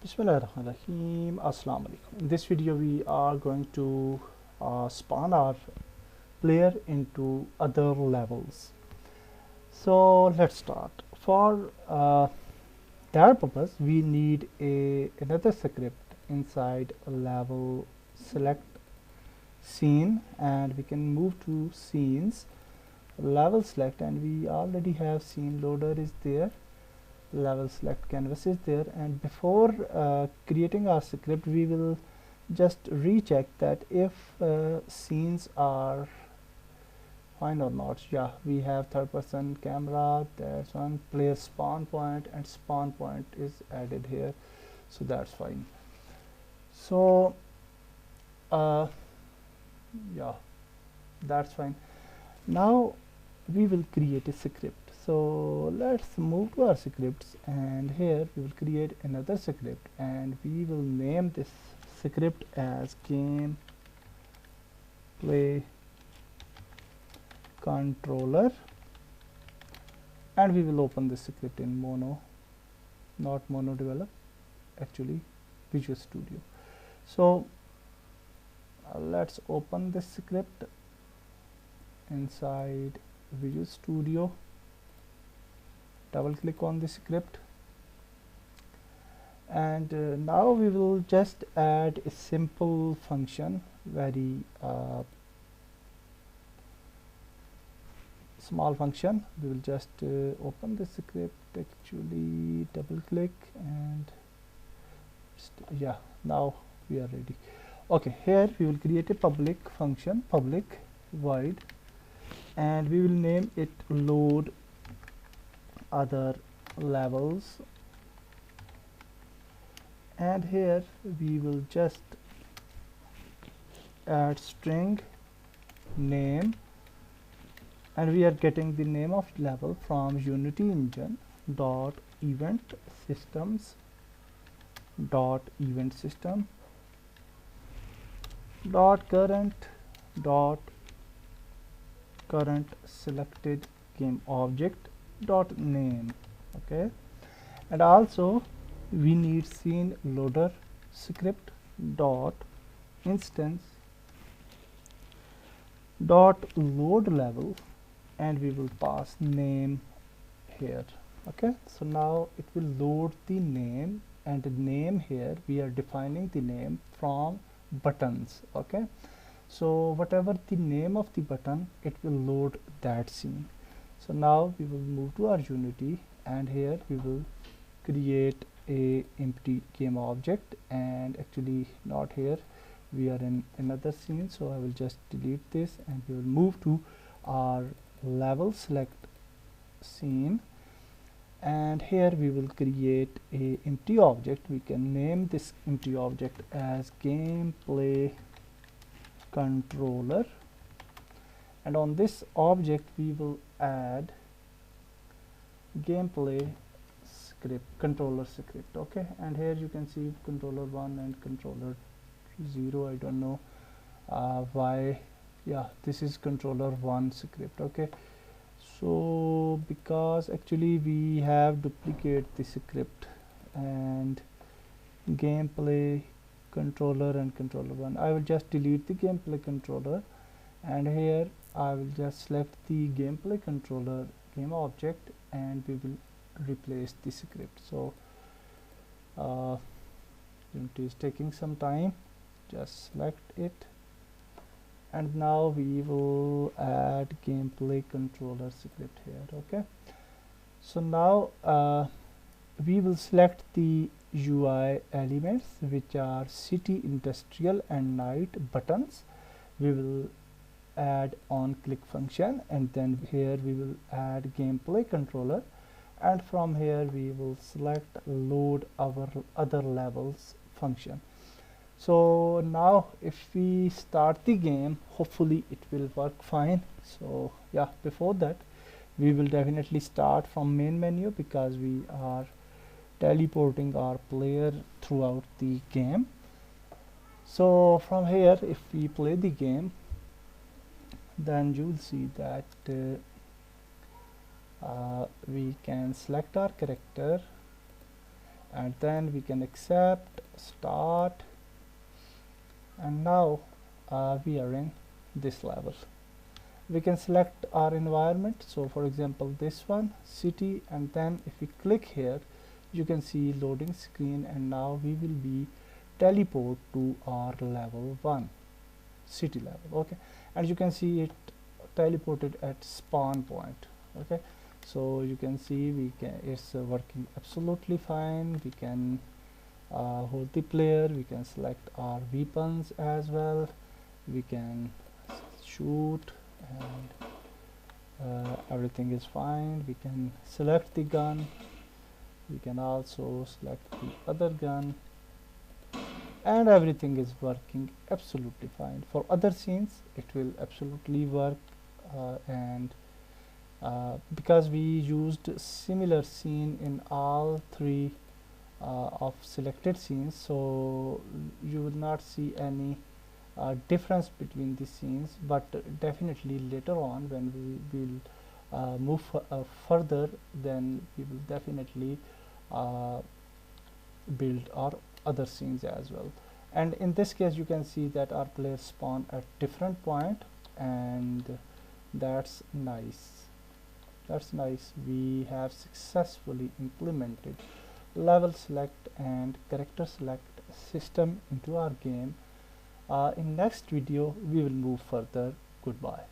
Bismillahirrahmanirrahim. Assalamu alaikum. In this video, we are going to spawn our player into other levels. So let's start. For that purpose, we need another script inside a level select scene, and we can move to scenes, level select, and we already have scene loader is there, level select canvas is there. And before creating our script, we will just recheck that if scenes are fine or not. Yeah, we have third person camera, that's one, player spawn point, and spawn point is added here, so that's fine. So yeah, that's fine. Now we will create a script. So let's move to our scripts, and here we will create another script, and we will name this script as game play controller, and we will open this script in mono, not mono develop, actually Visual Studio. So let's open this script inside Visual Studio, double click on the script, and now we will just add a simple function, very small function. We will just open the script, actually double click, and yeah, now we are ready. Okay, here we will create a public function, public void, and we will name it load other levels, and here we will just add string name, and we are getting the name of level from Unity engine dot event systems dot event system dot current selected game object dot name. Okay, and also we need scene loader script dot instance dot load level, and we will pass name here. Okay, so now it will load the name, and the name here we are defining the name from buttons. Okay, so whatever the name of the button, it will load that scene. So now we will move to our Unity, and here we will create a empty game object, and actually not here, we are in another scene, so I will just delete this, and we will move to our level select scene, and here we will create a empty object. We can name this empty object as gameplay controller, and on this object we will add gameplay script, controller script. Okay, and here you can see controller 1 and controller 0. I don't know why. Yeah, this is controller 1 script. Okay, so because actually we have duplicate the script, and gameplay controller and controller 1, I will just delete the gameplay controller, and here I will just select the gameplay controller game object, and we will replace the script. So Unity is taking some time, just select it, and now we will add gameplay controller script here. Okay, so now we will select the UI elements, which are city, industrial, and night buttons. We will add on click function, and then here we will add gameplay controller, and from here we will select load our other levels function. So now if we start the game, hopefully it will work fine. So yeah, before that we will definitely start from main menu, because we are teleporting our player throughout the game. So from here, if we play the game, then you will see that we can select our character, and then we can accept start, and now we are in this level. We can select our environment, so for example this one, city, and then if we click here you can see loading screen, and now we will be teleport to our level 1 city level. Okay, and you can see it teleported at spawn point. Okay, so you can see it's working absolutely fine. We can hold the player, we can select our weapons as well, we can shoot, and everything is fine. We can select the gun, we can also select the other gun, and everything is working absolutely fine. For other scenes it will absolutely work, and because we used similar scene in all three of selected scenes, so you will not see any difference between the scenes, but definitely later on when we will move further, then we will definitely build our other scenes as well. And in this case you can see that our players spawn at different point, and that's nice. We have successfully implemented level select and character select system into our game. In next video we will move further. Goodbye.